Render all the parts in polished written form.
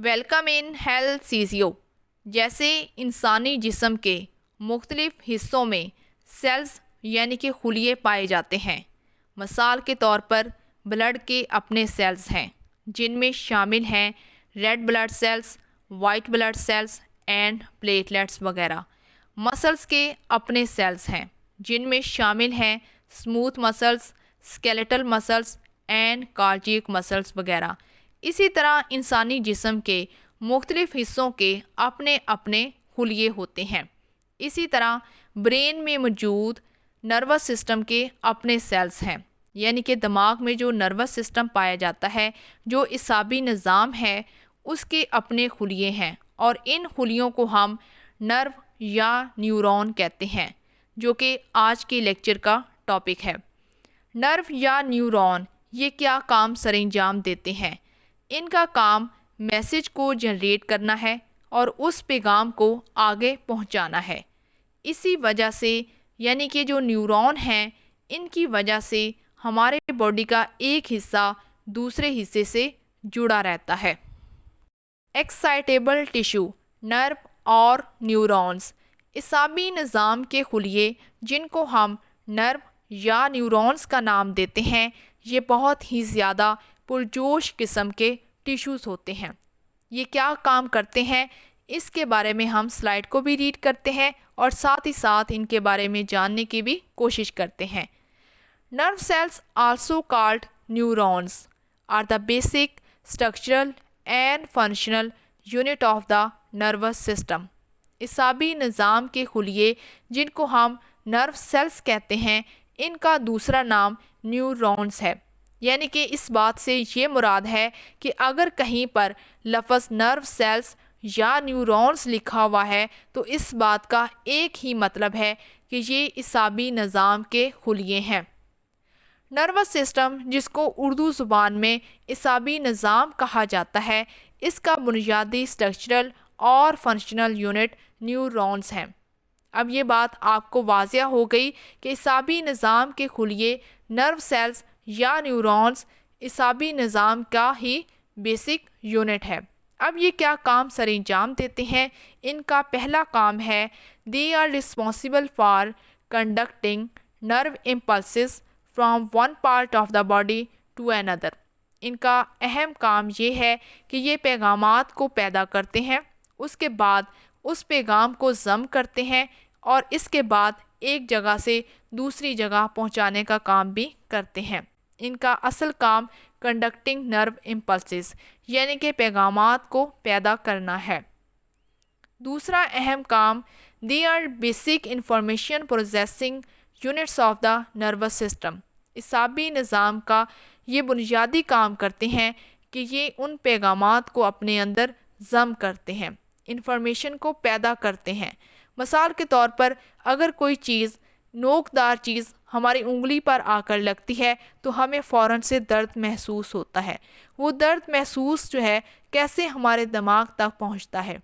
Welcome in health سیزیو. جیسے انسانی جسم کے مختلف حصوں میں سیلز یعنی کہ خلیے پائے جاتے ہیں. مثال کے طور پر بلڈ کے اپنے سیلز ہیں جن میں شامل ہیں red blood cells, white blood cells and platelets وغیرہ. مسلز کے اپنے سیلز ہیں جن میں شامل ہیں smooth muscles, skeletal muscles and cardiac muscles وغیرہ. اسی طرح انسانی جسم کے مختلف حصوں کے اپنے اپنے خلیے ہوتے ہیں. اسی طرح برین میں موجود نروس سسٹم کے اپنے سیلز ہیں، یعنی کہ دماغ میں جو نروس سسٹم پایا جاتا ہے، جو اعصابی نظام ہے، اس کے اپنے خلیے ہیں اور ان خلیوں کو ہم نرو یا نیورون کہتے ہیں، جو کہ آج کے لیکچر کا ٹاپک ہے. نرو یا نیورون یہ کیا کام سر انجام دیتے ہیں؟ ان کا کام میسج کو جنریٹ کرنا ہے اور اس پیغام کو آگے پہنچانا ہے. اسی وجہ سے یعنی کہ جو نیورون ہیں ان کی وجہ سے ہمارے باڈی کا ایک حصہ دوسرے حصے سے جڑا رہتا ہے. ایکسائٹیبل ٹیشو، نرو اور نیورونز. اعصابی نظام کے خلیے جن کو ہم نرو یا نیورونز کا نام دیتے ہیں، یہ بہت ہی زیادہ پرجوش قسم کے ٹیشوز ہوتے ہیں. یہ کیا کام کرتے ہیں اس کے بارے میں ہم سلائیڈ کو بھی ریڈ کرتے ہیں اور ساتھ ہی ساتھ ان کے بارے میں جاننے کی بھی کوشش کرتے ہیں. Nerve cells also called neurons are the basic structural and functional unit of the nervous system. اعصابی نظام کے خلیے جن کو ہم نرو سیلز کہتے ہیں، ان کا دوسرا نام نیورونز ہے. یعنی کہ اس بات سے یہ مراد ہے کہ اگر کہیں پر لفظ نرو سیلز یا نیورونز لکھا ہوا ہے تو اس بات کا ایک ہی مطلب ہے کہ یہ اعصابی نظام کے خلیے ہیں. نروس سسٹم، جس کو اردو زبان میں اعصابی نظام کہا جاتا ہے، اس کا بنیادی اسٹرکچرل اور فنکشنل یونٹ نیورونز ہیں. اب یہ بات آپ کو واضح ہو گئی کہ اعصابی نظام کے خلیے نرو سیلز یا نیورونز اعصابی نظام کا ہی بیسک یونٹ ہے. اب یہ کیا کام سر انجام دیتے ہیں؟ ان کا پہلا کام ہے they are responsible for conducting nerve impulses from one part of the body to اندر. ان کا اہم کام یہ ہے کہ یہ پیغامات کو پیدا کرتے ہیں، اس کے بعد اس پیغام کو ضم کرتے ہیں اور اس کے بعد ایک جگہ سے دوسری جگہ پہنچانے کا کام بھی کرتے ہیں. ان کا اصل کام کنڈکٹنگ نرو امپلسز یعنی کہ پیغامات کو پیدا کرنا ہے. دوسرا اہم کام they are basic information processing units of the nervous system. اعصابی نظام کا یہ بنیادی کام کرتے ہیں کہ یہ ان پیغامات کو اپنے اندر ضم کرتے ہیں، انفارمیشن کو پیدا کرتے ہیں. مثال کے طور پر اگر کوئی چیز نوکدار چیز ہماری انگلی پر آ کر لگتی ہے تو ہمیں فوراً سے درد محسوس ہوتا ہے. وہ درد محسوس جو ہے کیسے ہمارے دماغ تک پہنچتا ہے،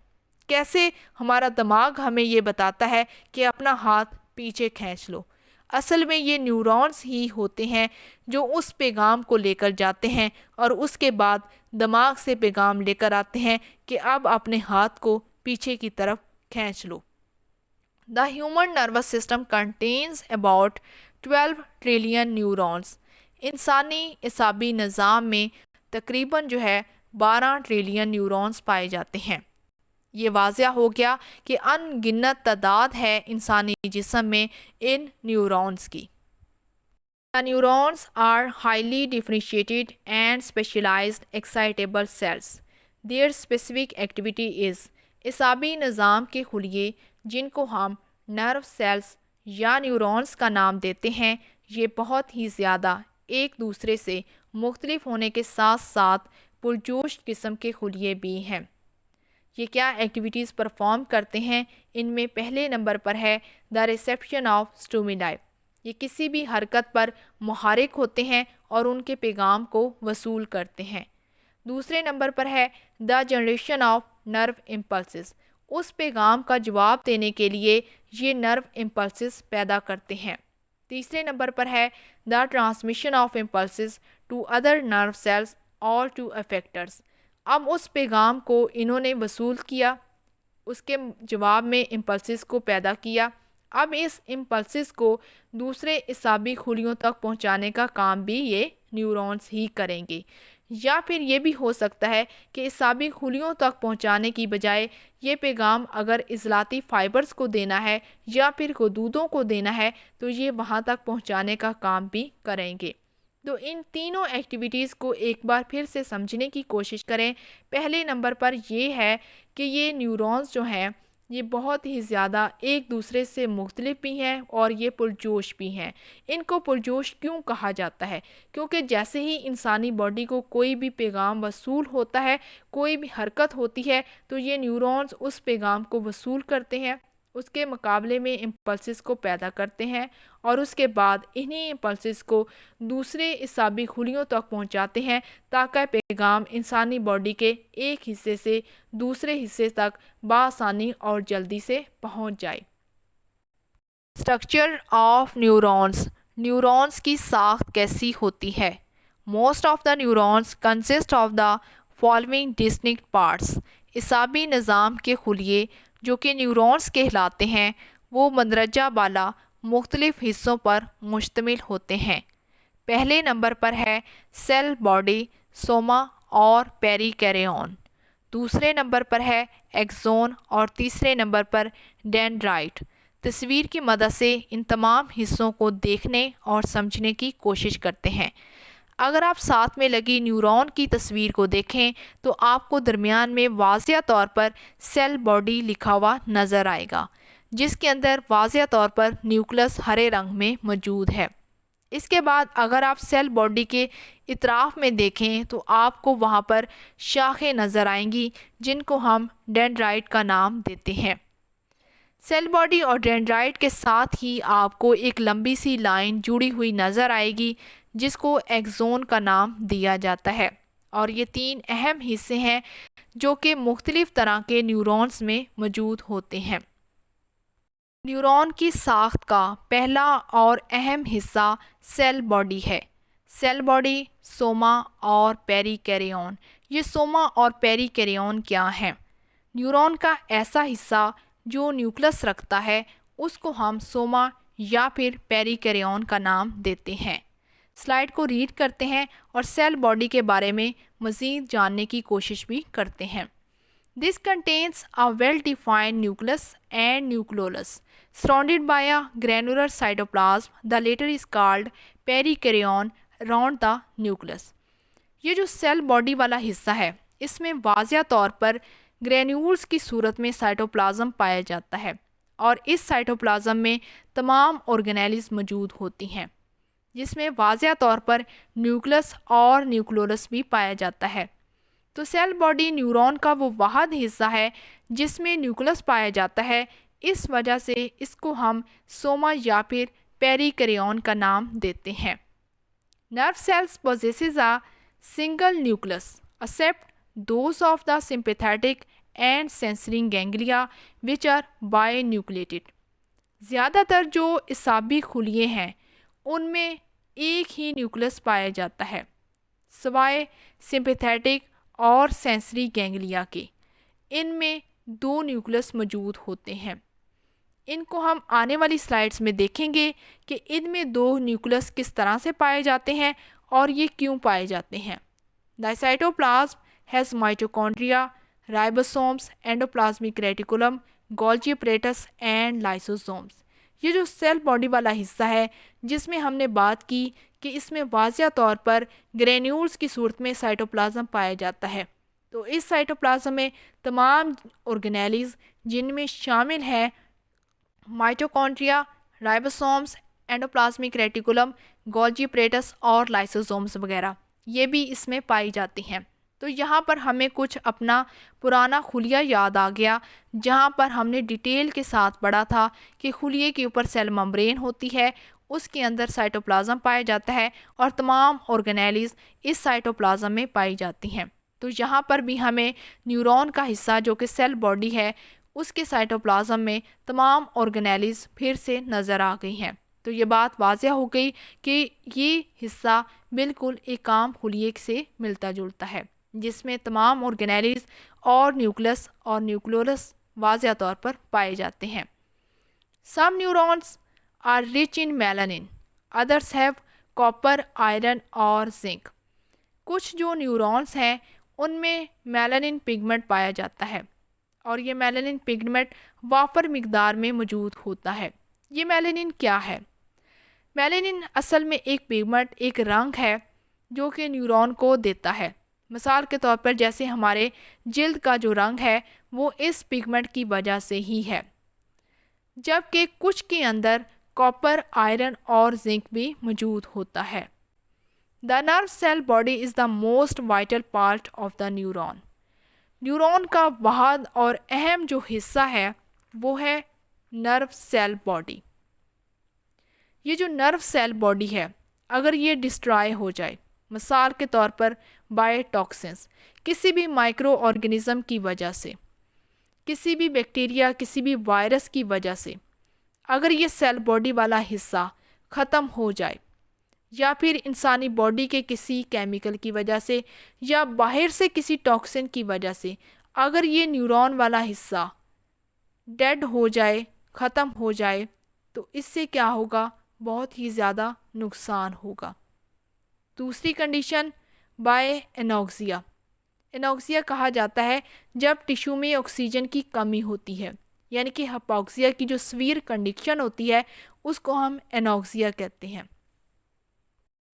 کیسے ہمارا دماغ ہمیں یہ بتاتا ہے کہ اپنا ہاتھ پیچھے کھینچ لو. اصل میں یہ نیورونز ہی ہوتے ہیں جو اس پیغام کو لے کر جاتے ہیں اور اس کے بعد دماغ سے پیغام لے کر آتے ہیں کہ اب اپنے ہاتھ کو پیچھے کی طرف کھینچ لو. The human nervous system contains about 12 trillion neurons. انسانی اعصابی نظام میں تقریباً جو ہے 12 ٹریلین نیورونز پائے جاتے ہیں. یہ واضح ہو گیا کہ ان گنت تعداد ہے انسانی جسم میں ان نیورونز کی. The neurons are highly differentiated and specialized excitable cells. Their specific activity is اعصابی نظام کے خلیے جن کو ہم نرو سیلز یا نیورونز کا نام دیتے ہیں، یہ بہت ہی زیادہ ایک دوسرے سے مختلف ہونے کے ساتھ ساتھ پرجوش قسم کے خلیے بھی ہیں. یہ کیا ایکٹیویٹیز پرفارم کرتے ہیں؟ ان میں پہلے نمبر پر ہے دا ریسیپشن آف اسٹیمولائی. یہ کسی بھی حرکت پر محرک ہوتے ہیں اور ان کے پیغام کو وصول کرتے ہیں. دوسرے نمبر پر ہے the generation of nerve impulses. اس پیغام کا جواب دینے کے لیے یہ نرو امپلسز پیدا کرتے ہیں. تیسرے نمبر پر ہے the transmission of impulses to other nerve cells اور ٹو افیکٹرز. اب اس پیغام کو انہوں نے وصول کیا، اس کے جواب میں امپلسز کو پیدا کیا۔ اب اس امپلسز کو دوسرے اعصابی خلیوں تک پہنچانے کا کام بھی یہ نیورونز ہی کریں گے، یا پھر یہ بھی ہو سکتا ہے کہ اعصابی خلیوں تک پہنچانے کی بجائے یہ پیغام اگر عضلاتی فائبرز کو دینا ہے یا پھر غدودوں کو دینا ہے تو یہ وہاں تک پہنچانے کا کام بھی کریں گے۔ تو ان تینوں ایکٹیویٹیز کو ایک بار پھر سے سمجھنے کی کوشش کریں۔ پہلے نمبر پر یہ ہے کہ یہ نیورونز جو ہیں یہ بہت ہی زیادہ ایک دوسرے سے مختلف بھی ہیں اور یہ پرجوش بھی ہیں۔ ان کو پرجوش کیوں کہا جاتا ہے؟ کیونکہ جیسے ہی انسانی باڈی کو کوئی بھی پیغام وصول ہوتا ہے، کوئی بھی حرکت ہوتی ہے، تو یہ نیورونز اس پیغام کو وصول کرتے ہیں، اس کے مقابلے میں امپلسز کو پیدا کرتے ہیں، اور اس کے بعد انہی امپلسز کو دوسرے اعصابی خلیوں تک پہنچاتے ہیں تاکہ پیغام انسانی باڈی کے ایک حصے سے دوسرے حصے تک بآسانی اور جلدی سے پہنچ جائے۔ اسٹرکچر آف نیورونز، نیورونز کی ساخت کیسی ہوتی ہے؟ Most of the neurons consist of the following distinct parts. اعصابی نظام کے خلیے جو کہ نیورونز کہلاتے ہیں وہ مندرجہ بالا مختلف حصوں پر مشتمل ہوتے ہیں۔ پہلے نمبر پر ہے سیل باڈی، سوما اور پیری کیریون۔ دوسرے نمبر پر ہے ایکسون اور تیسرے نمبر پر ڈینڈرائٹ۔ تصویر کی مدد سے ان تمام حصوں کو دیکھنے اور سمجھنے کی کوشش کرتے ہیں۔ اگر آپ ساتھ میں لگی نیورون کی تصویر کو دیکھیں تو آپ کو درمیان میں واضح طور پر سیل باڈی لکھا ہوا نظر آئے گا، جس کے اندر واضح طور پر نیوکلس ہرے رنگ میں موجود ہے۔ اس کے بعد اگر آپ سیل باڈی کے اطراف میں دیکھیں تو آپ کو وہاں پر شاخیں نظر آئیں گی جن کو ہم ڈینڈرائٹ کا نام دیتے ہیں۔ سیل باڈی اور ڈینڈرائٹ کے ساتھ ہی آپ کو ایک لمبی سی لائن جڑی ہوئی نظر آئے گی جس کو ایکسون کا نام دیا جاتا ہے، اور یہ تین اہم حصے ہیں جو کہ مختلف طرح کے نیورونز میں موجود ہوتے ہیں۔ نیورون کی ساخت کا پہلا اور اہم حصہ سیل باڈی ہے۔ سیل باڈی، سوما اور پیری کیریون۔ یہ سوما اور پیری کیریون کیا ہیں؟ نیورون کا ایسا حصہ جو نیوکلس رکھتا ہے اس کو ہم سوما یا پھر پیری کیریون کا نام دیتے ہیں۔ سلائیڈ کو ریڈ کرتے ہیں اور سیل باڈی کے بارے میں مزید جاننے کی کوشش بھی کرتے ہیں۔ This contains a well-defined nucleus and nucleolus surrounded by a granular cytoplasm. The latter is called perikaryon around the nucleus. یہ جو سیل باڈی والا حصہ ہے اس میں واضح طور پر گرینیولز کی صورت میں سائٹوپلازم پایا جاتا ہے، اور اس سائٹوپلازم میں تمام آرگینیلز موجود ہوتی ہیں جس میں واضح طور پر نیوکلس اور نیوکلولس بھی پایا جاتا ہے۔ تو سیل باڈی نیورون کا وہ واحد حصہ ہے جس میں نیوکلس پایا جاتا ہے، اس وجہ سے اس کو ہم سوما یا پھر پیری کیریون کا نام دیتے ہیں۔ Nerve sales possesses a single nucleus except those of the sympathetic and sensory ganglia which are binucleated۔ زیادہ تر جو اعصابی خلیے ہیں ان میں ایک ہی نیوکلس پایا جاتا ہے سوائے سمپیتھیٹک اور سینسری گینگلیا کے۔ ان میں دو نیوکلس موجود ہوتے ہیں۔ ان کو ہم آنے والی سلائیڈز میں دیکھیں گے کہ ان میں دو نیوکلس کس طرح سے پائے جاتے ہیں اور یہ کیوں پائے جاتے ہیں۔ The cytoplasm has mitochondria, ribosomes, endoplasmic reticulum, Golgi apparatus and lysosomes۔ یہ جو سیل باڈی والا حصہ ہے جس میں ہم نے بات کی کہ اس میں واضح طور پر گرینیولز کی صورت میں سائٹوپلازم پایا جاتا ہے، تو اس سائٹوپلازم میں تمام آرگینیلز جن میں شامل ہے mitochondria, ribosomes, endoplasmic reticulum, Golgi apparatus اور لائسوزومز وغیرہ یہ بھی اس میں پائی جاتی ہیں۔ تو یہاں پر ہمیں کچھ اپنا پرانا خلیہ یاد آ گیا جہاں پر ہم نے ڈیٹیل کے ساتھ پڑھا تھا کہ خلیے کے اوپر سیل ممبرین ہوتی ہے، اس کے اندر سائٹوپلازم پایا جاتا ہے اور تمام آرگینیلز اس سائٹوپلازم میں پائی جاتی ہیں۔ تو یہاں پر بھی ہمیں نیورون کا حصہ جو کہ سیل باڈی ہے اس کے سائٹوپلازم میں تمام آرگینیلز پھر سے نظر آ گئی ہیں۔ تو یہ بات واضح ہو گئی کہ یہ حصہ بالکل ایک عام خلیے سے ملتا جلتا ہے۔ جس میں تمام آرگینیلز اور نیوکلس اور نیوکلیولس واضح طور پر پائے جاتے ہیں۔ Some neurons are rich in melanin, others have copper, iron اور zinc۔ کچھ جو نیورونس ہیں ان میں میلانن پگمنٹ پایا جاتا ہے اور یہ میلانن پگمنٹ وافر مقدار میں موجود ہوتا ہے۔ یہ میلانن کیا ہے؟ میلانن اصل میں ایک پگمنٹ، ایک رنگ ہے جو کہ نیورون کو دیتا ہے۔ مثال کے طور پر جیسے ہمارے جلد کا جو رنگ ہے وہ اس پگمنٹ کی وجہ سے ہی ہے، جبکہ کچھ کے اندر کاپر، آئرن اور زنک بھی موجود ہوتا ہے۔ The nerve cell body is the most vital part of the neuron۔ Neuron کا واحد اور اہم جو حصہ ہے وہ ہے نرو سیل باڈی۔ یہ جو نرو سیل باڈی ہے اگر یہ ڈسٹرائے ہو جائے، مثال کے طور پر بائی ٹاکسنس، کسی بھی مائکرو آرگنزم کی وجہ سے، کسی بھی بیکٹیریا، کسی بھی وائرس کی وجہ سے، اگر یہ سیل باڈی والا حصہ ختم ہو جائے یا پھر انسانی باڈی کے کسی کیمیکل کی وجہ سے یا باہر سے کسی ٹاکسن کی وجہ سے اگر یہ نیورون والا حصہ ڈیڈ ہو جائے، ختم ہو جائے، تو اس سے کیا ہوگا؟ بہت ہی زیادہ نقصان ہوگا۔ دوسری کنڈیشن بائی انوکسیا۔ انوکسیا کہا جاتا ہے جب ٹیشو میں آکسیجن کی کمی ہوتی ہے، یعنی کہ ہپوکسیا کی جو سویر کنڈیشن ہوتی ہے اس کو ہم انوکسیا کہتے ہیں۔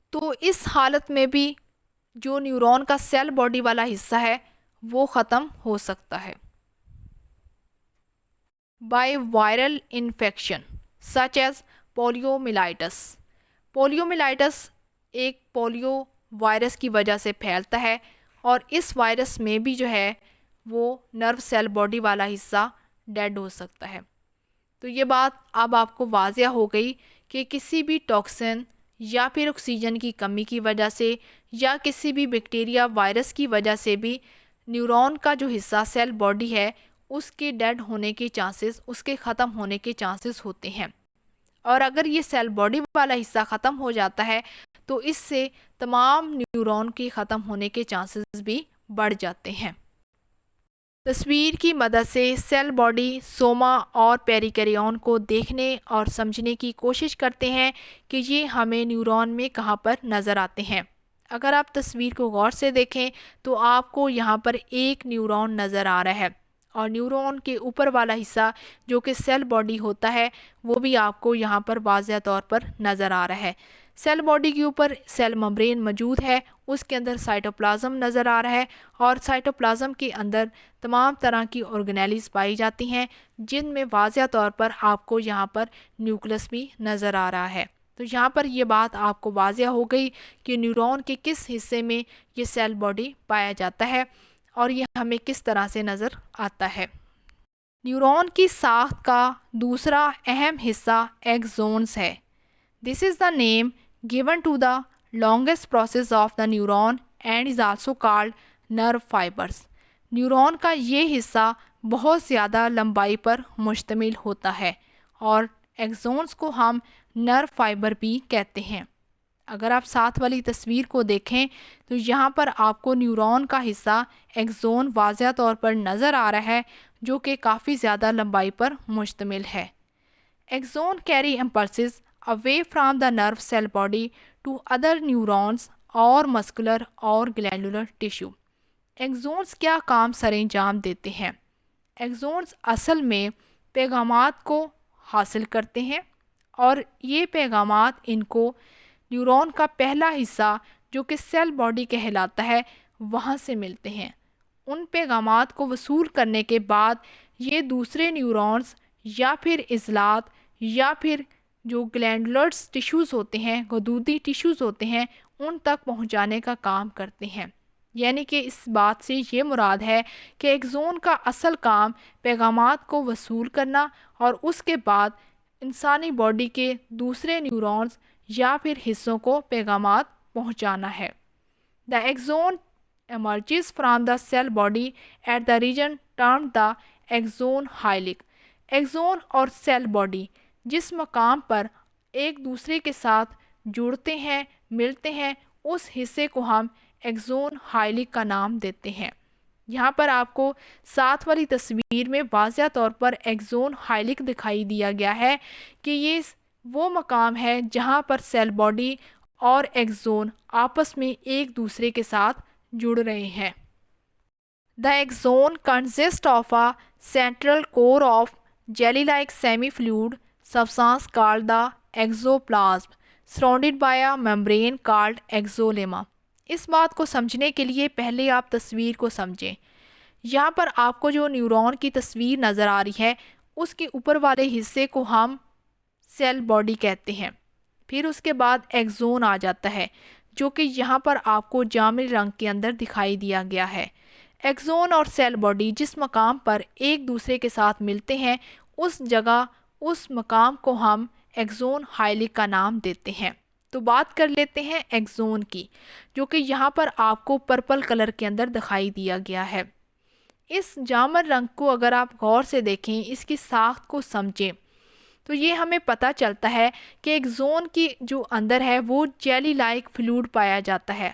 تو اس حالت میں بھی جو نیورون کا سیل باڈی والا حصہ ہے وہ ختم ہو سکتا ہے۔ By viral infection such as poliomyelitis. Poliomyelitis ایک پولیو وائرس کی وجہ سے پھیلتا ہے اور اس وائرس میں بھی جو ہے وہ نرو سیل باڈی والا حصہ ڈیڈ ہو سکتا ہے۔ تو یہ بات اب آپ کو واضح ہو گئی کہ کسی بھی ٹاکسن یا پھر آکسیجن کی کمی کی وجہ سے یا کسی بھی بیکٹیریا وائرس کی وجہ سے بھی نیورون کا جو حصہ سیل باڈی ہے اس کے ڈیڈ ہونے کے چانسز، اس کے ختم ہونے کے چانسز ہوتے ہیں۔ اور اگر یہ سیل باڈی والا حصہ ختم ہو جاتا ہے تو اس سے تمام نیورون کے ختم ہونے کے چانسز بھی بڑھ جاتے ہیں۔ تصویر کی مدد سے سیل باڈی، سوما اور پیریکیریون کو دیکھنے اور سمجھنے کی کوشش کرتے ہیں کہ یہ ہمیں نیورون میں کہاں پر نظر آتے ہیں۔ اگر آپ تصویر کو غور سے دیکھیں تو آپ کو یہاں پر ایک نیورون نظر آ رہا ہے اور نیورون کے اوپر والا حصہ جو کہ سیل باڈی ہوتا ہے وہ بھی آپ کو یہاں پر واضح طور پر نظر آ رہا ہے۔ سیل باڈی کے اوپر سیل ممبرین موجود ہے، اس کے اندر سائٹوپلازم نظر آ رہا ہے اور سائٹوپلازم کے اندر تمام طرح کی آرگینیلز پائی جاتی ہیں جن میں واضح طور پر آپ کو یہاں پر نیوکلس بھی نظر آ رہا ہے۔ تو یہاں پر یہ بات آپ کو واضح ہو گئی کہ نیورون کے کس حصے میں یہ سیل باڈی پایا جاتا ہے اور یہ ہمیں کس طرح سے نظر آتا ہے۔ نیورون کی ساخت کا دوسرا اہم حصہ ایکسونز ہے۔ This is the name given to the longest process of the neuron and is also called nerve fibers۔ Neuron کا یہ حصہ بہت زیادہ لمبائی پر مشتمل ہوتا ہے اور ایکسونز کو ہم نرو فائبر بھی کہتے ہیں۔ اگر آپ ساتھ والی تصویر کو دیکھیں تو یہاں پر آپ کو نیورون کا حصہ ایکسون واضح طور پر نظر آ رہا ہے جو کہ کافی زیادہ لمبائی پر مشتمل ہے۔ Axon carry impulses away from the nerve cell body to other neurons اور muscular اور glandular tissue۔ ایکسونز کیا کام سر انجام دیتے ہیں؟ ایکسونز اصل میں پیغامات کو حاصل کرتے ہیں اور یہ پیغامات ان کو نیورون کا پہلا حصہ جو کہ سیل باڈی کہلاتا ہے وہاں سے ملتے ہیں۔ ان پیغامات کو وصول کرنے کے بعد یہ دوسرے نیورونز یا پھر عضلات یا پھر جو گلینڈولرز ٹیشوز ہوتے ہیں، غدودی ٹیشوز ہوتے ہیں، ان تک پہنچانے کا کام کرتے ہیں۔ یعنی کہ اس بات سے یہ مراد ہے کہ ایکسون کا اصل کام پیغامات کو وصول کرنا اور اس کے بعد انسانی باڈی کے دوسرے نیورونز یا پھر حصوں کو پیغامات پہنچانا ہے۔ The axon emerges from the cell body at the region termed the axon hillock۔ Axon اور سیل باڈی جس مقام پر ایک دوسرے کے ساتھ جڑتے ہیں، ملتے ہیں، اس حصے کو ہم ایکزون ہائلک کا نام دیتے ہیں۔ یہاں پر آپ کو ساتھ والی تصویر میں واضح طور پر ایکزون ہائلک دکھائی دیا گیا ہے کہ یہ وہ مقام ہے جہاں پر سیل باڈی اور ایکزون آپس میں ایک دوسرے کے ساتھ جڑ رہے ہیں۔ The axon consists of a central core of jelly-like semi-fluid substance called the exoplasm, surrounded by a membrane called exolemma۔ اس بات کو سمجھنے کے لیے پہلے آپ تصویر کو سمجھیں۔ یہاں پر آپ کو جو نیورون کی تصویر نظر آ رہی ہے اس کے اوپر والے حصے کو ہم سیل باڈی کہتے ہیں۔ پھر اس کے بعد ایکزون آ جاتا ہے جو کہ یہاں پر آپ کو جامنی رنگ کے اندر دکھائی دیا گیا ہے۔ ایکزون اور سیل باڈی جس مقام پر ایک دوسرے کے ساتھ ملتے ہیں اس جگہ اس مقام کو ہم ایکزون ہائلک کا نام دیتے ہیں۔ تو بات کر لیتے ہیں ایکزون کی، جو کہ یہاں پر آپ کو پرپل کلر کے اندر دکھائی دیا گیا ہے۔ اس جامر رنگ کو اگر آپ غور سے دیکھیں، اس کی ساخت کو سمجھیں، تو یہ ہمیں پتہ چلتا ہے کہ ایکزون کی جو اندر ہے وہ جیلی لائک فلوئڈ پایا جاتا ہے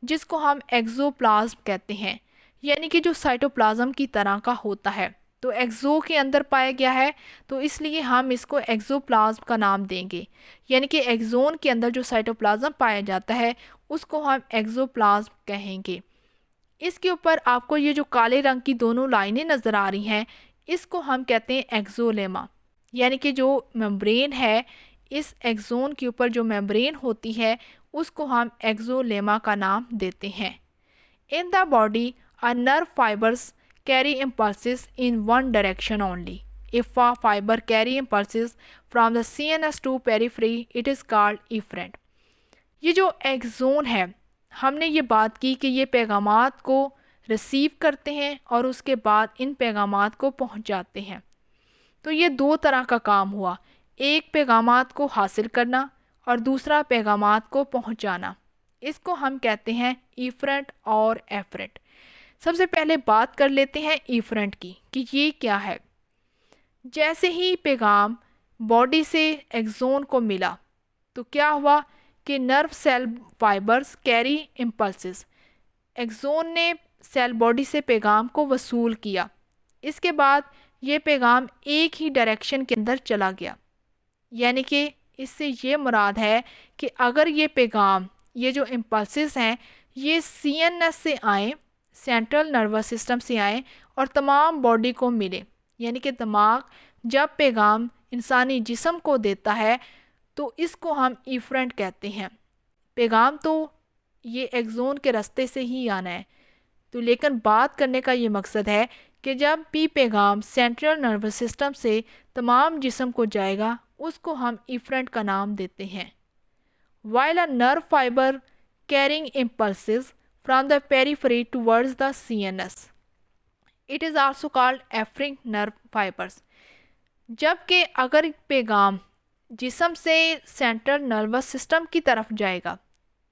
جس کو ہم ایکزوپلازم کہتے ہیں، یعنی کہ جو سائٹوپلازم کی طرح کا ہوتا ہے۔ تو ایکزو کے اندر پایا گیا ہے تو اس لیے ہم اس کو ایکزوپلازم کا نام دیں گے، یعنی کہ ایکزون کے اندر جو سائٹوپلازم پایا جاتا ہے اس کو ہم ایکزوپلازم کہیں گے۔ اس کے اوپر آپ کو یہ جو کالے رنگ کی دونوں لائنیں نظر آ رہی ہیں اس کو ہم کہتے ہیں ایکزولیما، یعنی کہ جو میمبرین ہے اس ایکزون کے اوپر جو میمبرین ہوتی ہے اس کو ہم ایکزولیما کا نام دیتے ہیں۔ In the body, a nerve fibers carry impulses in one direction only. If a fiber carry impulses from the CNS to periphery, it is called efferent. یہ جو ایکزون ہے ہم نے یہ بات کی کہ یہ پیغامات کو ریسیو کرتے ہیں اور اس کے بعد ان پیغامات کو پہنچاتے ہیں۔ تو یہ دو طرح کا کام ہوا، ایک پیغامات کو حاصل کرنا اور دوسرا پیغامات کو پہنچانا۔ اس کو ہم کہتے ہیں ایفرنٹ اور ایفرنٹ۔ سب سے پہلے بات کر لیتے ہیں ایفرنٹ کی کہ یہ کیا ہے۔ جیسے ہی پیغام باڈی سے ایکزون کو ملا تو کیا ہوا کہ nerve cell fibres carry impulses, axon نے سیل باڈی سے پیغام کو وصول کیا، اس کے بعد یہ پیغام ایک ہی ڈائریکشن کے اندر چلا گیا، یعنی کہ اس سے یہ مراد ہے کہ اگر یہ پیغام یہ جو امپلسز ہیں یہ سی این ایس سے آئیں، سینٹرل نروس سسٹم سے آئیں اور تمام باڈی کو ملے، یعنی کہ دماغ جب پیغام انسانی جسم کو دیتا ہے تو اس کو ہم ایفرنٹ کہتے ہیں۔ پیغام تو یہ ایکزون کے راستے سے ہی آنا ہے، تو لیکن بات کرنے کا یہ مقصد ہے کہ جب بھی پیغام سینٹرل نروس سسٹم سے تمام جسم کو جائے گا اس کو ہم ایفرنٹ کا نام دیتے ہیں۔ While a nerve fiber carrying impulses from the periphery towards the CNS, it is also called efferent nerve fibers. جبکہ اگر پیغام جسم سے سینٹرل نروس سسٹم کی طرف جائے گا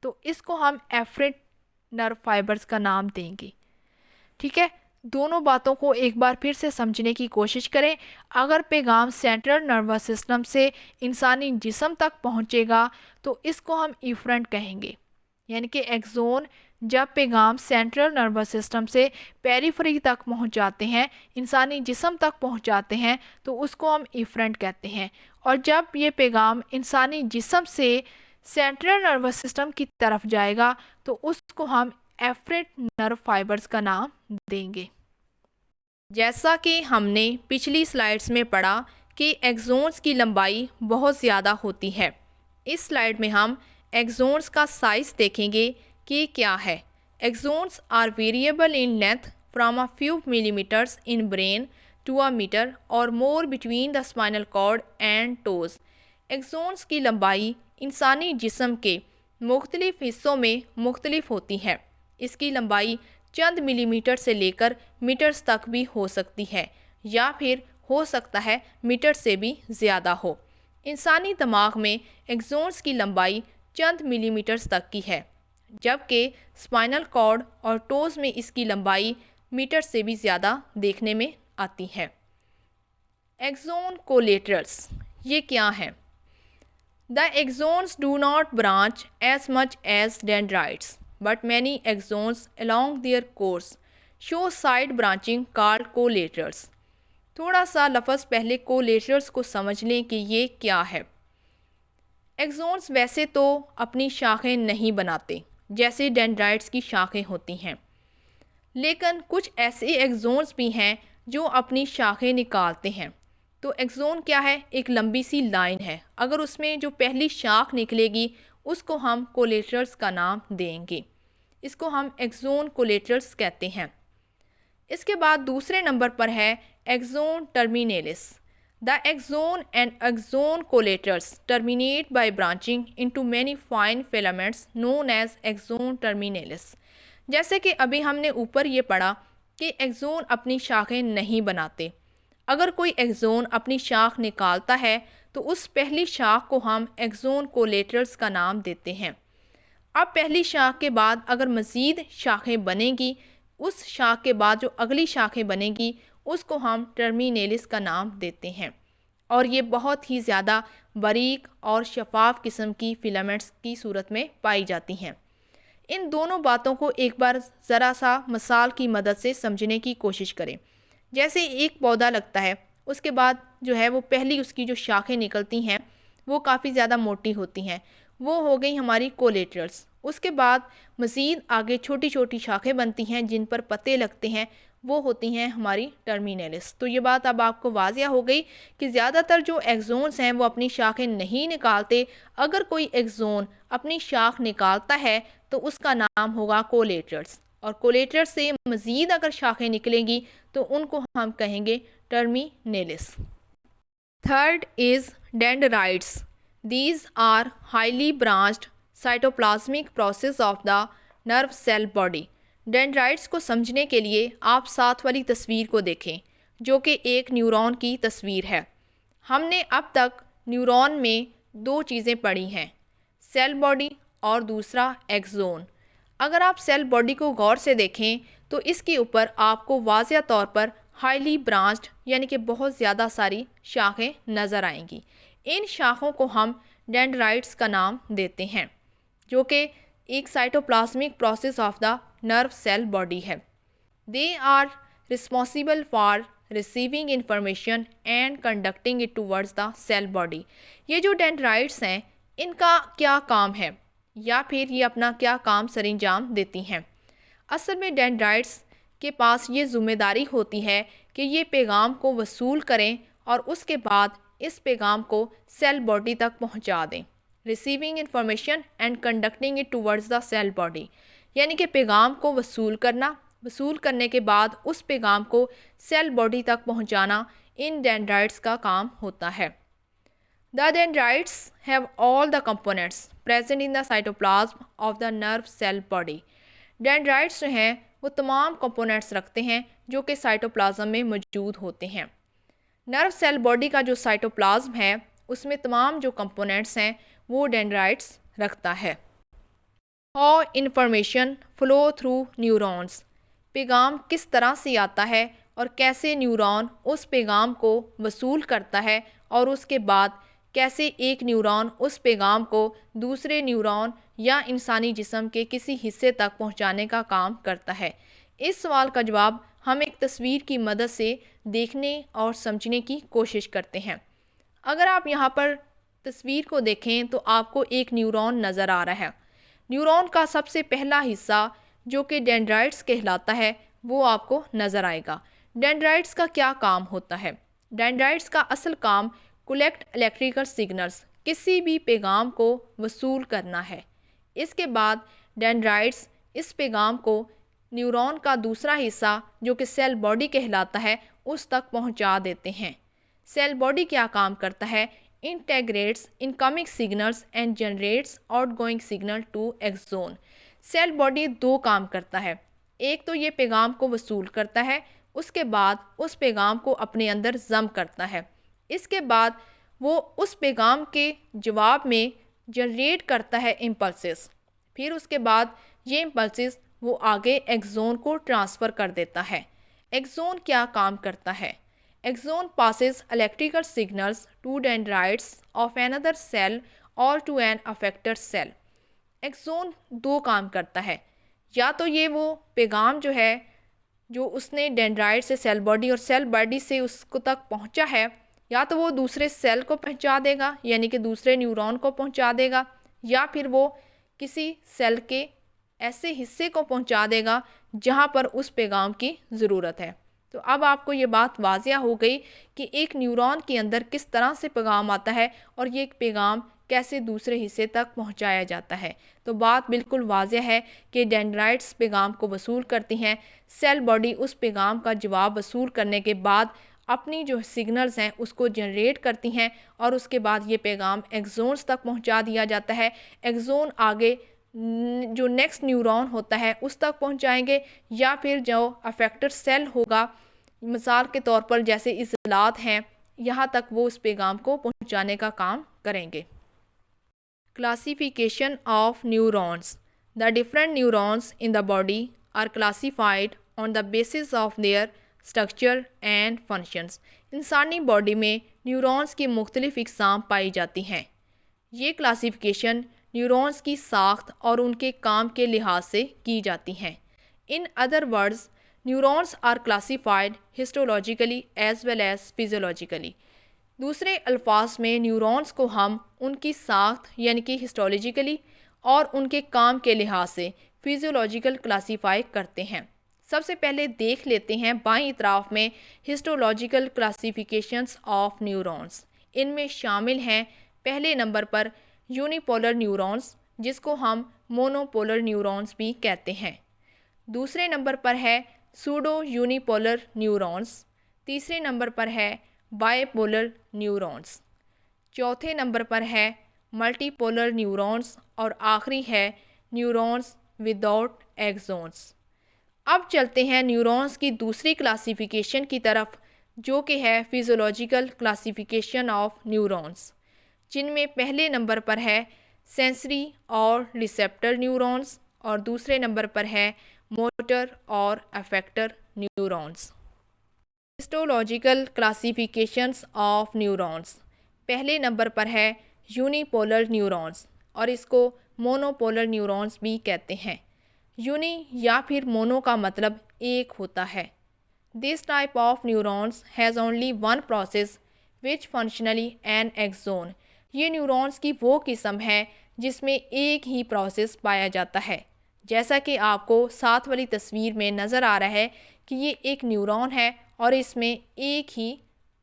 تو اس کو ہم ایفرنٹ نرو فائبرز کا نام دیں گے۔ ٹھیک ہے، دونوں باتوں کو ایک بار پھر سے سمجھنے کی کوشش کریں۔ اگر پیغام سینٹرل نروس سسٹم سے انسانی جسم تک پہنچے گا تو اس کو ہم ایفرنٹ کہیں گے، یعنی کہ ایکزون جب پیغام سینٹرل نروس سسٹم سے پیریفری تک پہنچاتے ہیں، انسانی جسم تک پہنچاتے ہیں تو اس کو ہم ایفرنٹ کہتے ہیں، اور جب یہ پیغام انسانی جسم سے سینٹرل نروس سسٹم کی طرف جائے گا تو اس کو ہم ایفرنٹ نرو فائبرز کا نام دیں گے۔ جیسا کہ ہم نے پچھلی سلائیڈز میں پڑھا کہ ایکزونز کی لمبائی بہت زیادہ ہوتی ہے۔ اس سلائیڈ میں ہم ایکزونز کا سائز دیکھیں گے کہ کیا ہے۔ Axons are variable in length from a few millimetres in brain to a metre اور more between the spinal cord and toes. Axons کی لمبائی انسانی جسم کے مختلف حصوں میں مختلف ہوتی ہے۔ اس کی لمبائی چند ملی میٹر سے لے کر میٹرز تک بھی ہو سکتی ہے، یا پھر ہو سکتا ہے میٹر سے بھی زیادہ ہو۔ انسانی دماغ میں ایکزونز کی لمبائی چند ملی میٹرز تک کی ہے، جبکہ اسپائنل کارڈ اور ٹوز میں اس کی لمبائی میٹر سے بھی زیادہ دیکھنے میں آتی ہے۔ ایکزون کولیٹرلز یہ کیا ہیں؟ The axons do not branch as much as dendrites, but many axons along their course show side branching called collaterals. تھوڑا سا لفظ پہلے کولیٹرلس کو سمجھ لیں کہ یہ کیا ہے. ایکزونز ویسے تو اپنی شاخیں نہیں بناتے جیسے ڈینڈرائٹس کی شاخیں ہوتی ہیں، لیکن کچھ ایسے ایکزونز بھی ہیں جو اپنی شاخیں نکالتے ہیں. تو ایکزون کیا ہے؟ ایک لمبی سی لائن ہے. اگر اس میں جو پہلی شاخ نکلے گی اس کو ہم کولیٹرلس کا نام دیں گے. اس کو ہم ایکزون کولیٹرلس کہتے ہیں. اس کے بعد دوسرے نمبر پر ہے Exxon ٹرمینیلس. The axon and axon collaterals terminate by branching into many fine filaments known as axon terminalis. جیسے کہ ابھی ہم نے اوپر یہ پڑھا کہ ایکزون اپنی شاخیں نہیں بناتے. اگر کوئی ایکزون اپنی شاخ نکالتا ہے تو اس پہلی شاخ کو ہم ایکزون کولیٹرلس کا نام دیتے ہیں. اب پہلی شاخ کے بعد اگر مزید شاخیں بنیں گی، اس شاخ کے بعد جو اگلی شاخیں بنیں گی اس کو ہم ٹرمینیلس کا نام دیتے ہیں. اور یہ بہت ہی زیادہ باریک اور شفاف قسم کی فیلامنٹس کی صورت میں پائی جاتی ہیں. ان دونوں باتوں کو ایک بار ذرا سا مثال کی مدد سے سمجھنے کی کوشش کریں. جیسے ایک پودا لگتا ہے، اس کے بعد جو ہے وہ پہلی اس کی جو شاخیں نکلتی ہیں وہ کافی زیادہ موٹی ہوتی ہیں، وہ ہو گئی ہماری کولیٹرلس. اس کے بعد مزید آگے چھوٹی چھوٹی شاخیں بنتی ہیں جن پر پتے لگتے ہیں، وہ ہوتی ہیں ہماری ٹرمینیلس. تو یہ بات اب آپ کو واضح ہو گئی کہ زیادہ تر جو ایکزونز ہیں وہ اپنی شاخیں نہیں نکالتے. اگر کوئی ایکزون اپنی شاخ نکالتا ہے تو اس کا نام ہوگا کولیٹرلس، اور کولیٹرلس سے مزید اگر شاخیں نکلیں گی تو ان کو ہم کہیں گے terminals. Third is dendrites. These are highly branched cytoplasmic process of the nerve cell body. Dendrites کو سمجھنے کے لیے آپ ساتھ والی تصویر کو دیکھیں جو کہ ایک نیورون کی تصویر ہے. ہم نے اب تک نیورون میں دو چیزیں پڑھی ہیں، سیل باڈی اور دوسرا ایکزون. اگر آپ سیل باڈی کو غور سے دیکھیں تو اس کے اوپر آپ کو واضح طور پر ہائیلی برانچڈ یعنی کہ بہت زیادہ ساری شاخیں نظر آئیں گی. ان شاخوں کو ہم ڈینڈرائٹس کا نام دیتے ہیں جو کہ ایک cytoplasmic process of the nerve cell body ہے. They are responsible for receiving information and conducting it towards the cell body. یہ جو ڈینڈرائٹس ہیں ان کا کیا کام ہے یا پھر یہ اپنا کیا کام سر انجام دیتی ہیں؟ اصل میں ڈینڈرائٹس کے پاس یہ ذمہ داری ہوتی ہے کہ یہ پیغام کو وصول کریں اور اس کے بعد اس پیغام کو سیل باڈی تک پہنچا دیں. Receiving information and conducting it towards the cell body یعنی کہ پیغام کو وصول کرنا، وصول کرنے کے بعد اس پیغام کو سیل باڈی تک پہنچانا ان ڈینڈرائٹس کا کام ہوتا ہے. The dendrites have all the components present in the cytoplasm of the nerve cell body. Dendrites جو ہیں وہ تمام کمپوننٹس رکھتے ہیں جو کہ سائٹوپلازم میں موجود ہوتے ہیں. نرو سیل باڈی کا جو سائٹوپلازم ہے اس میں تمام جو کمپوننٹس ہیں وہ ڈینڈرائٹس رکھتا ہے. How information flow through neurons. پیغام کس طرح سے آتا ہے اور کیسے نیورون اس پیغام کو وصول کرتا ہے اور اس کے بعد کیسے ایک نیورون اس پیغام کو دوسرے نیورون یا انسانی جسم کے کسی حصے تک پہنچانے کا کام کرتا ہے. اس سوال کا جواب ہم ایک تصویر کی مدد سے دیکھنے اور سمجھنے کی کوشش کرتے ہیں. اگر آپ یہاں پر تصویر کو دیکھیں تو آپ کو ایک نیورون نظر آ رہا ہے. نیورون کا سب سے پہلا حصہ جو کہ ڈینڈرائٹس کہلاتا ہے وہ آپ کو نظر آئے گا. ڈینڈرائٹس کا کیا کام ہوتا ہے؟ ڈینڈرائٹس کا اصل کام کلیکٹ الیکٹریکل سگنلز، کسی بھی پیغام کو وصول کرنا ہے. اس کے بعد ڈینڈرائٹس اس پیغام کو نیورون کا دوسرا حصہ جو کہ سیل باڈی کہلاتا ہے اس تک پہنچا دیتے ہیں. سیل باڈی کیا کام کرتا ہے؟ Integrates incoming signals and generates outgoing signal to axon. Cell body دو کام کرتا ہے. ایک تو یہ پیغام کو وصول کرتا ہے، اس کے بعد اس پیغام کو اپنے اندر ضم کرتا ہے. اس کے بعد وہ اس پیغام کے جواب میں جنریٹ کرتا ہے امپلسز. پھر اس کے بعد یہ امپلسز وہ آگے ایکزون کو ٹرانسفر کر دیتا ہے. ایکزون کیا کام کرتا ہے؟ Axon passes electrical signals to dendrites of another cell or to an affected cell. Axon دو کام کرتا ہے. یا تو یہ وہ پیغام جو ہے جو اس نے ڈینڈرائٹ سے سیل باڈی اور سیل باڈی سے اس کو تک پہنچا ہے، یا تو وہ دوسرے سیل کو پہنچا دے گا، یعنی کہ دوسرے نیورون کو پہنچا دے گا، یا پھر وہ کسی سیل کے ایسے حصے کو پہنچا دے گا جہاں پر اس پیغام کی ضرورت ہے۔ تو اب آپ کو یہ بات واضح ہو گئی کہ ایک نیورون کے اندر کس طرح سے پیغام آتا ہے اور یہ ایک پیغام کیسے دوسرے حصے تک پہنچایا جاتا ہے۔ تو بات بالکل واضح ہے کہ ڈینڈرائٹس پیغام کو وصول کرتی ہیں، سیل باڈی اس پیغام کا جواب وصول کرنے کے بعد اپنی جو سگنلز ہیں اس کو جنریٹ کرتی ہیں، اور اس کے بعد یہ پیغام ایکزونز تک پہنچا دیا جاتا ہے۔ ایکزون آگے جو نیکسٹ نیورون ہوتا ہے اس تک پہنچائیں گے، یا پھر جو افیکٹر سیل ہوگا، مثال کے طور پر جیسے عضلات ہیں، یہاں تک وہ اس پیغام کو پہنچانے کا کام کریں گے۔ Classification of neurons. The different neurons in the body are classified on the basis of their structure and functions. انسانی باڈی میں نیورونز کی مختلف اقسام پائی جاتی ہیں۔ یہ کلاسیفیکیشن نیورونز کی ساخت اور ان کے کام کے لحاظ سے کی جاتی ہیں۔ In other words, neurons are classified histologically as well as physiologically. دوسرے الفاظ میں نیورونز کو ہم ان کی ساخت یعنی کہ ہسٹولوجیکلی اور ان کے کام کے لحاظ سے فیزیولوجیکل کلاسیفائی کرتے ہیں۔ سب سے پہلے دیکھ لیتے ہیں بائیں اطراف میں ہسٹولوجیکل کلاسیفیکیشنز آف نیورونز۔ ان میں شامل ہیں پہلے نمبر پر یونیپولر نیورونز، جس کو ہم مونوپولر نیورونز بھی کہتے ہیں۔ دوسرے نمبر پر ہے سوڈو یونیپولر نیورونز۔ تیسرے نمبر پر ہے بائی پولر نیورونز۔ چوتھے نمبر پر ہے ملٹی پولر نیورونز، اور آخری ہے نیورونز وداؤٹ ایکزونز۔ اب چلتے ہیں نیورونز کی دوسری کلاسیفیکیشن کی طرف، جو کہ ہے فیزیولوجیکل کلاسیفیکیشن آف نیورونز، جن میں پہلے نمبر پر ہے سینسری اور ریسیپٹر نیورونز، اور دوسرے نمبر پر ہے موٹر اور effector neurons. Histological classifications of neurons. پہلے نمبر پر ہے یونیپولر نیورونز، اور اس کو مونوپولر نیورونز بھی کہتے ہیں۔ یونی یا پھر مونو کا مطلب ایک ہوتا ہے۔ This type of neurons has only one process which functionally an axon. یہ نیورونز کی وہ قسم ہے جس میں ایک ہی پروسیس پایا جاتا ہے۔ جیسا کہ آپ کو ساتھ والی تصویر میں نظر آ رہا ہے کہ یہ ایک نیورون ہے اور اس میں ایک ہی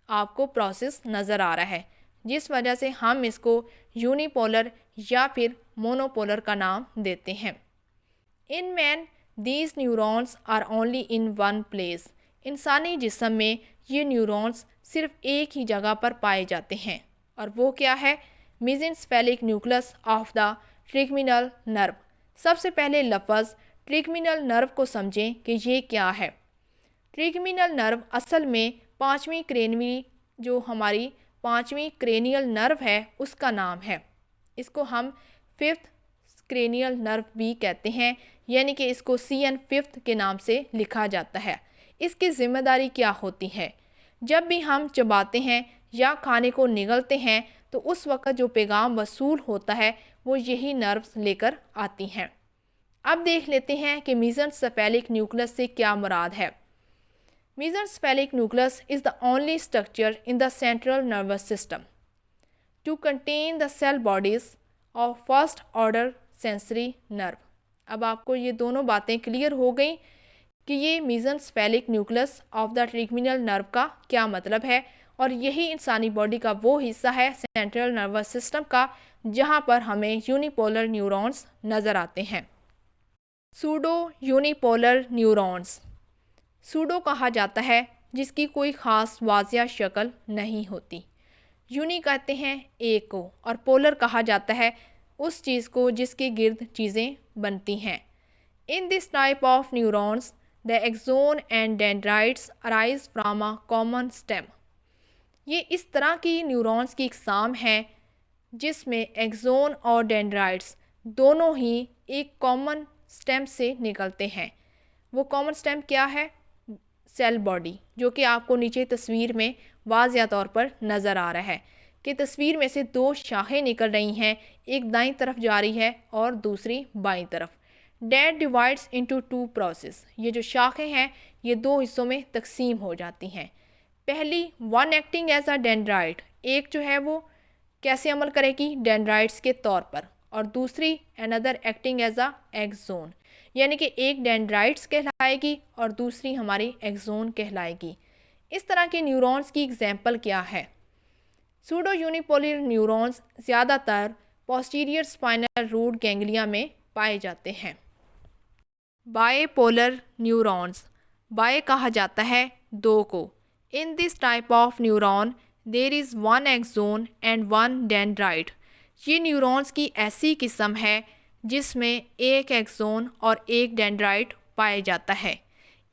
آپ کو پروسیس نظر آ رہا ہے، جس وجہ سے ہم اس کو یونیپولر یا پھر مونوپولر کا نام دیتے ہیں۔ In man, these neurons are only in one place. انسانی جسم میں یہ نیورونز صرف ایک ہی جگہ پر پائے جاتے ہیں، اور وہ کیا ہے؟ میزنسفیلک نیوکلس آف دا ٹریگمینل نرو۔ سب سے پہلے لفظ ٹریگمینل نرو کو سمجھیں کہ یہ کیا ہے۔ ٹریگمینل نرو اصل میں پانچویں کرینوی جو ہماری پانچویں کرینیل نرو ہے اس کا نام ہے۔ اس کو ہم ففتھ کرینیل نرو بھی کہتے ہیں، یعنی کہ اس کو CN5 کے نام سے لکھا جاتا ہے۔ اس کی ذمہ داری کیا ہوتی ہے؟ جب بھی ہم چباتے ہیں یا کھانے کو نگلتے ہیں تو اس وقت جو پیغام وصول ہوتا ہے وہ یہی نروز لے کر آتی ہیں۔ اب دیکھ لیتے ہیں کہ میزنسفیلک نیوکلس سے کیا مراد ہے۔ میزنسفیلک Nucleus is the only structure in the central nervous system to contain the cell bodies of first order sensory nerve۔ اب آپ کو یہ دونوں باتیں کلیئر ہو گئیں کہ یہ میزنسفیلک نیوکلس آف دا ٹریگمینل نرو کا کیا مطلب ہے، اور یہی انسانی باڈی کا وہ حصہ ہے سینٹرل نروس سسٹم کا جہاں پر ہمیں یونیپولر نیورونز نظر آتے ہیں۔ Pseudo unipolar neurons. سوڈو کہا جاتا ہے جس کی کوئی خاص واضح شکل نہیں ہوتی۔ یونی کہتے ہیں ایک کو، اور پولر کہا جاتا ہے اس چیز کو جس کے گرد چیزیں بنتی ہیں۔ In this type of neurons, the axon and dendrites arise from a common stem۔ یہ اس طرح کی نیورونز کی اقسام ہیں جس میں ایکزون اور ڈینڈرائٹس دونوں ہی ایک کامن سٹیم سے نکلتے ہیں۔ وہ کامن سٹیم کیا ہے؟ سیل باڈی، جو کہ آپ کو نیچے تصویر میں واضح طور پر نظر آ رہا ہے کہ تصویر میں سے دو شاخیں نکل رہی ہیں، ایک دائیں طرف جا رہی ہے اور دوسری بائیں طرف۔ that divides into two process. یہ جو شاخیں ہیں یہ دو حصوں میں تقسیم ہو جاتی ہیں. پہلی one acting as a dendrite, ایک جو ہے وہ کیسے عمل کرے گی ڈینڈرائٹس کے طور پر, اور دوسری another acting as a axon, یعنی کہ ایک ڈینڈرائٹس کہلائے گی اور دوسری ہماری ایکزون کہلائے گی. اس طرح کے نیورونز کی اگزامپل کیا ہے؟ سوڈو یونیپولر نیورونز زیادہ تر پوسٹیریئر اسپائنل روٹ گینگلیا میں پائے جاتے ہیں. بائی پولر نیورونز, بائی کہا جاتا ہے دو کو. In this type of neuron there is one axon and one dendrite. یہ نیورونز کی ایسی قسم ہے جس میں ایک ایکزون اور ایک ڈینڈرائٹ پائے جاتا ہے.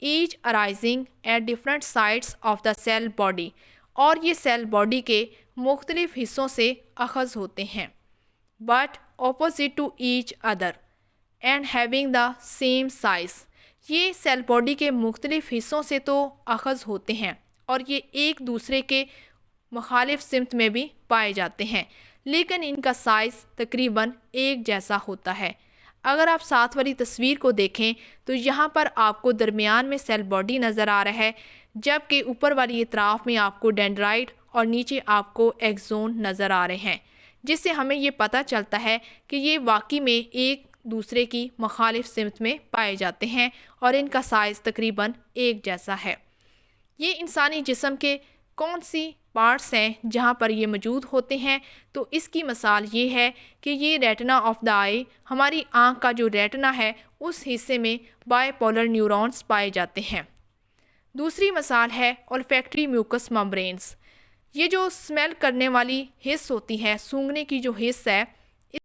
Each arising at different sites of the cell body, اور یہ سیل باڈی کے مختلف حصوں سے اخذ ہوتے ہیں. But opposite to each other end having the same size. یہ سیل باڈی کے مختلف حصوں سے تو اخذ ہوتے ہیں اور یہ ایک دوسرے کے مخالف سمت میں بھی پائے جاتے ہیں, لیکن ان کا سائز تقریباً ایک جیسا ہوتا ہے. اگر آپ ساتھ والی تصویر کو دیکھیں تو یہاں پر آپ کو درمیان میں سیل باڈی نظر آ رہا ہے, جبکہ اوپر والی اطراف میں آپ کو ڈینڈرائٹ اور نیچے آپ کو ایکزون نظر آ رہے ہیں, جس سے ہمیں یہ پتہ چلتا ہے کہ یہ واقعی میں ایک دوسرے کی مخالف سمت میں پائے جاتے ہیں اور ان کا سائز تقریباً ایک جیسا ہے. یہ انسانی جسم کے کون سی پارٹس ہیں جہاں پر یہ موجود ہوتے ہیں؟ تو اس کی مثال یہ ہے کہ یہ ریٹنا آف دا آئی, ہماری آنکھ کا جو ریٹنا ہے اس حصے میں بائی پولر نیورونز پائے جاتے ہیں. دوسری مثال ہے olfactory mucous membranes. یہ جو اسمیل کرنے والی حص ہوتی ہے, سونگھنے کی جو حص ہے,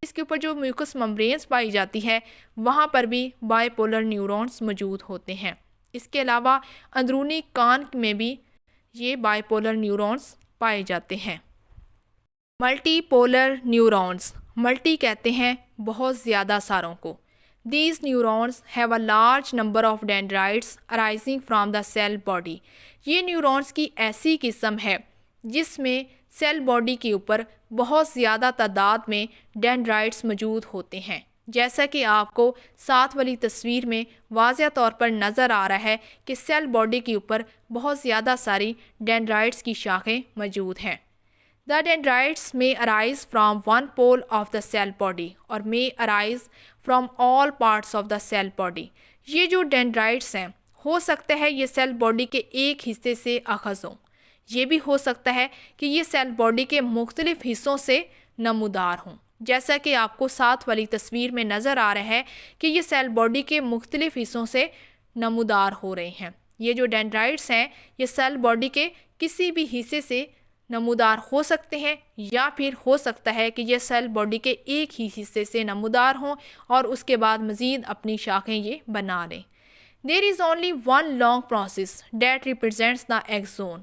اس کے اوپر جو میوکس ممبرینز پائی جاتی ہے وہاں پر بھی بائی پولر نیورونز موجود ہوتے ہیں. اس کے علاوہ اندرونی کان میں بھی یہ بائی پولر نیورونز پائے جاتے ہیں. ملٹی پولر نیورونز, ملٹی کہتے ہیں بہت زیادہ ساروں کو. These neurons have a large number of dendrites arising from the cell body. یہ نیورونز کی ایسی قسم ہے جس میں سیل باڈی کے اوپر بہت زیادہ تعداد میں ڈینڈرائٹس موجود ہوتے ہیں. جیسا کہ آپ کو ساتھ والی تصویر میں واضح طور پر نظر آ رہا ہے کہ سیل باڈی کے اوپر بہت زیادہ ساری ڈینڈرائٹس کی شاخیں موجود ہیں. The dendrites may arise from one pole of the cell body or may arise from all parts of the cell body. یہ جو ڈینڈرائٹس ہیں ہو سکتا ہے یہ سیل باڈی کے ایک حصے سے اخذ ہوں, یہ بھی ہو سکتا ہے کہ یہ سیل باڈی کے مختلف حصوں سے نمودار ہوں. جیسا کہ آپ کو ساتھ والی تصویر میں نظر آ رہا ہے کہ یہ سیل باڈی کے مختلف حصوں سے نمودار ہو رہے ہیں. یہ جو ڈینڈرائٹس ہیں یہ سیل باڈی کے کسی بھی حصے سے نمودار ہو سکتے ہیں, یا پھر ہو سکتا ہے کہ یہ سیل باڈی کے ایک ہی حصے سے نمودار ہوں اور اس کے بعد مزید اپنی شاخیں یہ بنا لیں. There is only one long process that represents the axon.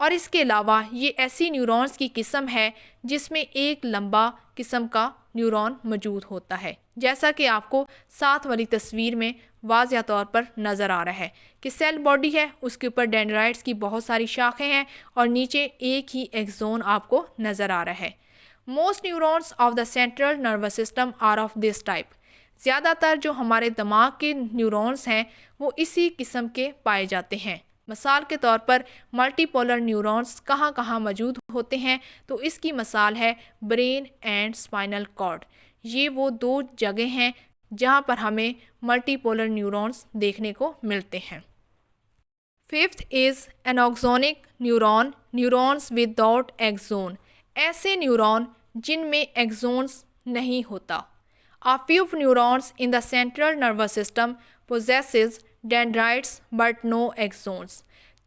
اور اس کے علاوہ یہ ایسی نیورونز کی قسم ہے جس میں ایک لمبا قسم کا نیورون موجود ہوتا ہے. جیسا کہ آپ کو ساتھ والی تصویر میں واضح طور پر نظر آ رہا ہے کہ سیل باڈی ہے, اس کے اوپر ڈینڈرائٹس کی بہت ساری شاخیں ہیں اور نیچے ایک ہی ایکزون آپ کو نظر آ رہا ہے. Most neurons of the central nervous system are of this type. زیادہ تر جو ہمارے دماغ کے نیورونز ہیں وہ اسی قسم کے پائے جاتے ہیں. مثال کے طور پر ملٹی پولر نیورونز کہاں کہاں موجود ہوتے ہیں تو اس کی مثال ہے برین اینڈ اسپائنل کارڈ. یہ وہ دو جگہ ہیں جہاں پر ہمیں ملٹی پولر نیورونز دیکھنے کو ملتے ہیں. Fifth is anaxonic neuron, neurons without axon. ایسے نیورون جن میں ایکزونز نہیں ہوتا. A few neurons in the central nervous system possesses dendrites but no axons.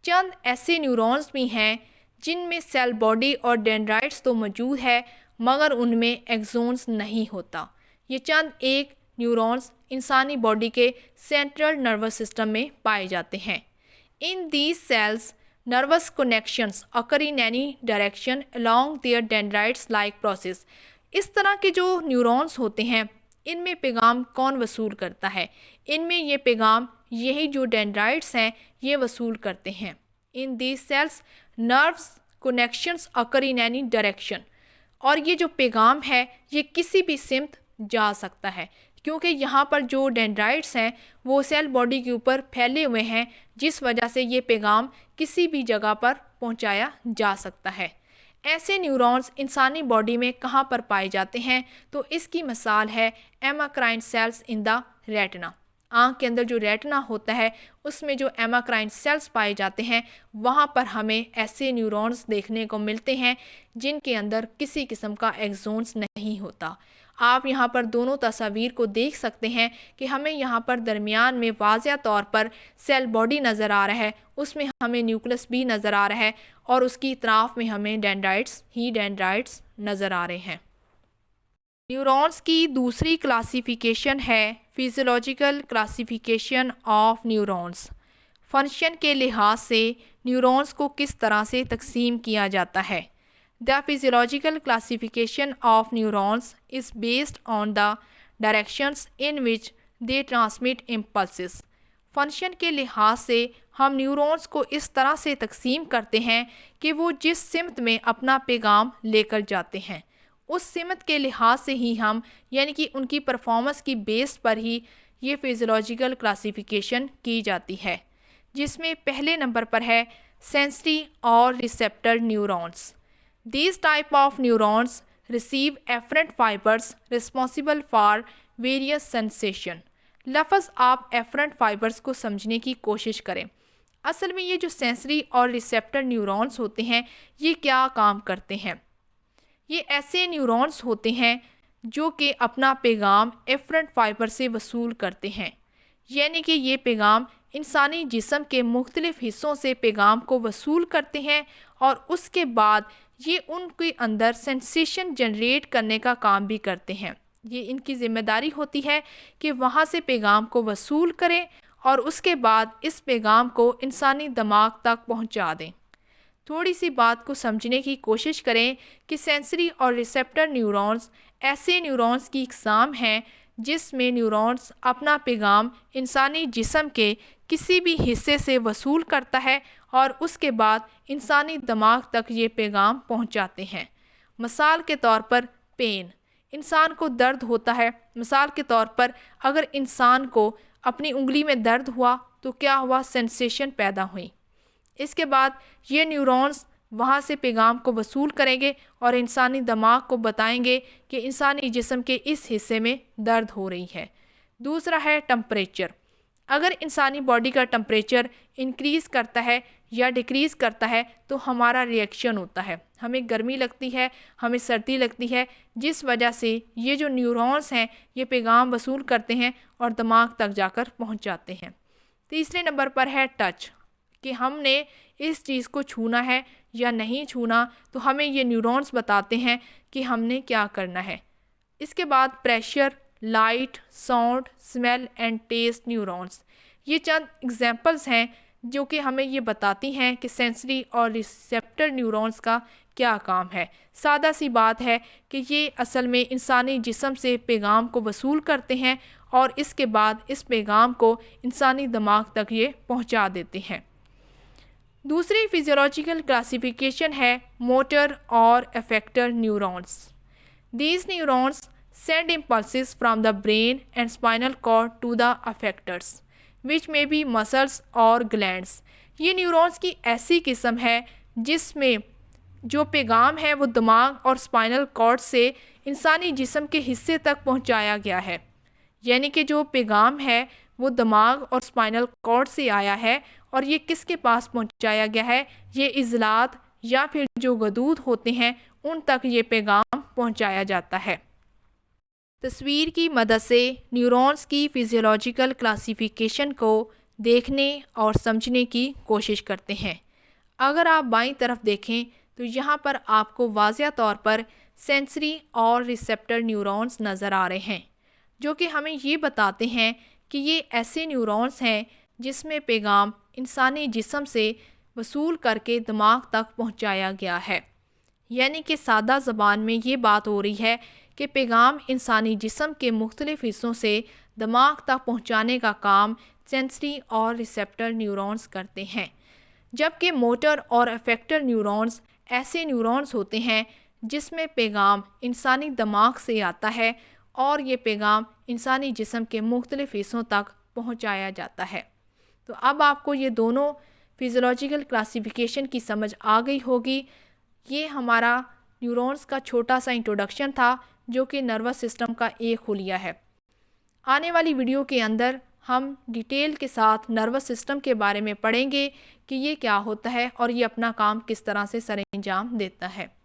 چند ایسے نیورونز بھی ہیں جن میں سیل باڈی اور ڈینڈرائٹس تو موجود ہے مگر ان میں ایکزونز نہیں ہوتا. یہ چند ایک نیورونز انسانی باڈی کے سینٹرل نروس سسٹم میں پائے جاتے ہیں. In these cells, nervous connections occur in any direction along their dendrites-like process. اس طرح کے جو نیورونز ہوتے ہیں ان میں پیغام کون وصول کرتا ہے؟ ان میں یہ پیغام یہی جو ڈینڈرائٹس ہیں یہ وصول کرتے ہیں. In these cells, nerves connections occur in any direction. اور یہ جو پیغام ہے یہ کسی بھی سمت جا سکتا ہے. کیونکہ یہاں پر جو ڈینڈرائٹس ہیں وہ سیل باڈی کے اوپر پھیلے ہوئے ہیں، جس وجہ سے یہ پیغام کسی بھی جگہ پر پہنچایا جا سکتا ہے۔ ایسے نیورونز انسانی باڈی میں کہاں پر پائے جاتے ہیں؟ تو اس کی مثال ہے ایماکرائن سیلز ان دا ریٹنا۔ آنکھ کے اندر جو ریٹنا ہوتا ہے اس میں جو ایماکرائن سیلز پائے جاتے ہیں، وہاں پر ہمیں ایسے نیورونز دیکھنے کو ملتے ہیں جن کے اندر کسی قسم کا ایکسونز نہیں ہوتا۔ آپ یہاں پر دونوں تصاویر کو دیکھ سکتے ہیں کہ ہمیں یہاں پر درمیان میں واضح طور پر سیل باڈی نظر آ رہا ہے، اس میں ہمیں نیوکلس بھی نظر آ رہا ہے اور اس کی اطراف میں ہمیں ڈینڈرائٹس نظر آ رہے ہیں۔ نیورونز کی دوسری کلاسیفیکیشن ہے physiological classification of neurons. Function کے لحاظ سے نیورونز کو کس طرح سے تقسیم کیا جاتا ہے؟ The physiological classification of neurons is based on the directions in which they transmit impulses. Function کے لحاظ سے ہم نیورونز کو اس طرح سے تقسیم کرتے ہیں کہ وہ جس سمت میں اپنا پیغام لے کر جاتے ہیں، اس سمت کے لحاظ سے ہی ہم یعنی کہ ان کی پرفارمنس کی بیس پر ہی یہ فزیولوجیکل کلاسیفیکیشن کی جاتی ہے، جس میں پہلے نمبر پر ہے سینسری اور receptor neurons. These type of neurons receive afferent fibers responsible for various sensation. لفظ آپ afferent fibers کو سمجھنے کی کوشش کریں۔ اصل میں یہ جو سینسری اور ریسیپٹر نیورونز ہوتے ہیں، یہ کیا کام کرتے ہیں؟ یہ ایسے نیورونز ہوتے ہیں جو کہ اپنا پیغام afferent فائبر سے وصول کرتے ہیں، یعنی کہ یہ پیغام انسانی جسم کے مختلف حصوں سے پیغام کو وصول کرتے ہیں اور اس کے بعد یہ ان کے اندر سینسیشن جنریٹ کرنے کا کام بھی کرتے ہیں۔ یہ ان کی ذمہ داری ہوتی ہے کہ وہاں سے پیغام کو وصول کریں اور اس کے بعد اس پیغام کو انسانی دماغ تک پہنچا دیں۔ تھوڑی سی بات کو سمجھنے کی کوشش کریں کہ سینسری اور ریسیپٹر نیورونز ایسے نیورونز کی اقسام ہیں جس میں نیورونز اپنا پیغام انسانی جسم کے کسی بھی حصے سے وصول کرتا ہے اور اس کے بعد انسانی دماغ تک یہ پیغام پہنچاتے ہیں۔ مثال کے طور پر پین، انسان کو درد ہوتا ہے۔ مثال کے طور پر اگر انسان کو اپنی انگلی میں درد ہوا تو کیا ہوا؟ سینسیشن پیدا ہوئی۔ اس کے بعد یہ نیورونز وہاں سے پیغام کو وصول کریں گے اور انسانی دماغ کو بتائیں گے کہ انسانی جسم کے اس حصے میں درد ہو رہی ہے۔ دوسرا ہے ٹمپریچر۔ اگر انسانی باڈی کا ٹمپریچر انکریز کرتا ہے یا ڈیکریز کرتا ہے تو ہمارا ریئیکشن ہوتا ہے، ہمیں گرمی لگتی ہے، ہمیں سردی لگتی ہے، جس وجہ سے یہ جو نیورونز ہیں یہ پیغام وصول کرتے ہیں اور دماغ تک جا کر پہنچ جاتے ہیں۔ تیسرے نمبر پر ہے ٹچ، کہ ہم نے اس چیز کو چھونا ہے یا نہیں چھونا، تو ہمیں یہ نیورونز بتاتے ہیں کہ ہم نے کیا کرنا ہے۔ اس کے بعد pressure, light, sound, smell and test neurons, یہ چند ایگزامپلز ہیں جو کہ ہمیں یہ بتاتی ہیں کہ سینسری اور ریسیپٹر نیورونز کا کیا کام ہے۔ سادہ سی بات ہے کہ یہ اصل میں انسانی جسم سے پیغام کو وصول کرتے ہیں اور اس کے بعد اس پیغام کو انسانی دماغ تک یہ پہنچا دیتے ہیں۔ دوسری فزیولوجیکل کلاسیفیکیشن ہے موٹر اور effector neurons. These neurons send impulses from the brain and spinal cord to the effectors, which may be muscles اور glands۔ یہ نیورونز کی ایسی قسم ہے جس میں جو پیغام ہے وہ دماغ اور اسپائنل کارڈ سے انسانی جسم کے حصے تک پہنچایا گیا ہے، یعنی کہ جو پیغام ہے وہ دماغ اور اسپائنل کارڈ سے آیا ہے اور یہ کس کے پاس پہنچایا گیا ہے؟ یہ عضلات یا پھر جو غدود ہوتے ہیں ان تک یہ پیغام پہنچایا جاتا ہے۔ تصویر کی مدد سے نیورونز کی فزیولوجیکل کلاسیفیکیشن کو دیکھنے اور سمجھنے کی کوشش کرتے ہیں۔ اگر آپ بائیں طرف دیکھیں تو یہاں پر آپ کو واضح طور پر سینسری اور ریسیپٹر نیورونز نظر آ رہے ہیں، جو کہ ہمیں یہ بتاتے ہیں کہ یہ ایسے نیورونز ہیں جس میں پیغام انسانی جسم سے وصول کر کے دماغ تک پہنچایا گیا ہے۔ یعنی کہ سادہ زبان میں یہ بات ہو رہی ہے کہ پیغام انسانی جسم کے مختلف حصوں سے دماغ تک پہنچانے کا کام سینسری اور ریسیپٹر نیورونز کرتے ہیں، جبکہ موٹر اور افیکٹر نیورونز ایسے نیورونز ہوتے ہیں جس میں پیغام انسانی دماغ سے آتا ہے اور یہ پیغام انسانی جسم کے مختلف حصوں تک پہنچایا جاتا ہے۔ تو اب آپ کو یہ دونوں فزیولوجیکل کلاسیفیکیشن کی سمجھ آ گئی ہوگی۔ یہ ہمارا نیورونز کا چھوٹا سا انٹروڈکشن تھا جو کہ نروس سسٹم کا ایک خلیہ ہے۔ آنے والی ویڈیو کے اندر ہم ڈیٹیل کے ساتھ نروس سسٹم کے بارے میں پڑھیں گے کہ یہ کیا ہوتا ہے اور یہ اپنا کام کس طرح سے سر انجام دیتا ہے۔